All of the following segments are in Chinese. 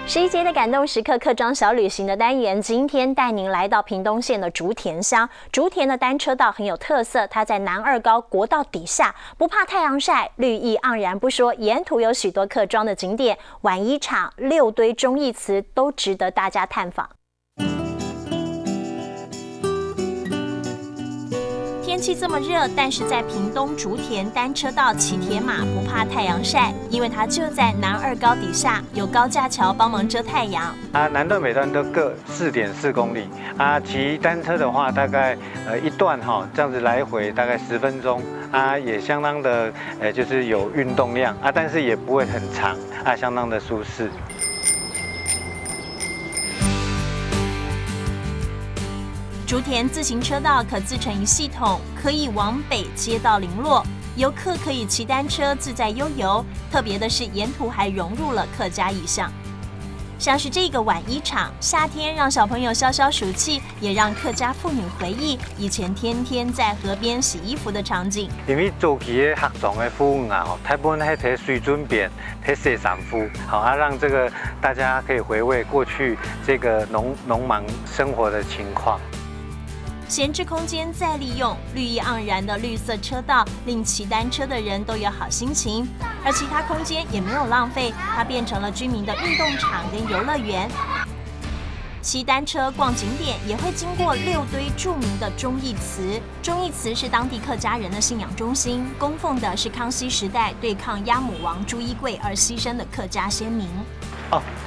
11节的感动时刻客庄小旅行的单元，今天带您来到屏东县的竹田乡。竹田的单车道很有特色，它在南二高国道底下，不怕太阳晒，绿意盎然不说，沿途有许多客庄的景点、碗衣厂、6堆忠义祠都值得大家探访。天气这么热，但是在屏东竹田单车道骑铁马不怕太阳晒，因为它就在南二高底下，有高架桥帮忙遮太阳。南段北段都各4.4公里骑单车的话，大概一段这样子来回大概10分钟也相当的就是有运动量但是也不会很长相当的舒适。竹田自行车道可自成一系统，可以往北街道零落，游客可以骑单车自在悠游。特别的是，沿途还融入了客家意象，像是这个碗衣厂，夏天让小朋友消消暑气，也让客家妇女回忆以前天天在河边洗衣服的场景。因为早期的客庄的妇女大部分在水准边、在洗衫服，让这个大家可以回味过去这个农忙生活的情况。闲置空间再利用，绿意盎然的绿色车道令骑单车的人都有好心情，而其他空间也没有浪费，它变成了居民的运动场跟游乐园。骑单车逛景点也会经过6堆著名的忠义祠，忠义祠是当地客家人的信仰中心，供奉的是康熙时代对抗鸭母王朱一贵而牺牲的客家先民。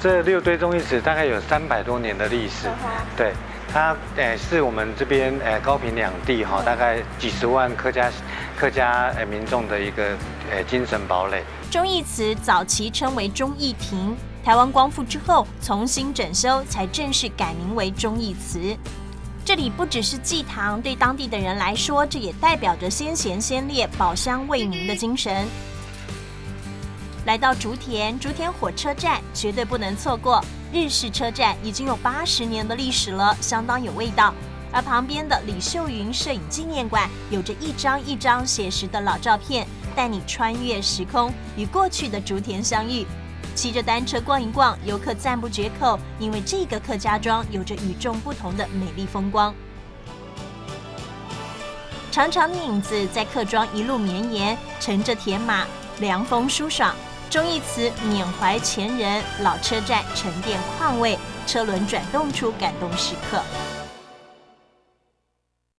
这6堆忠义祠大概有300多年的历史，对。它是我们这边高屏两地大概几十万客家民众的一个精神堡垒。忠义祠早期称为忠义亭，台湾光复之后重新整修，才正式改名为忠义祠。这里不只是祭堂，对当地的人来说，这也代表着先贤先烈保乡为民的精神。来到竹田火车站绝对不能错过，日式车站已经有80年的历史了，相当有味道。而旁边的李秀云摄影纪念馆有着一张一张写实的老照片，带你穿越时空，与过去的竹田相遇。骑着单车逛一逛，游客赞不绝口，因为这个客家庄有着与众不同的美丽风光。长长的影子在客庄一路绵延，乘着铁马，凉风舒爽。忠义祠缅怀前人，老车站沉淀况味，车轮转动出感动时刻。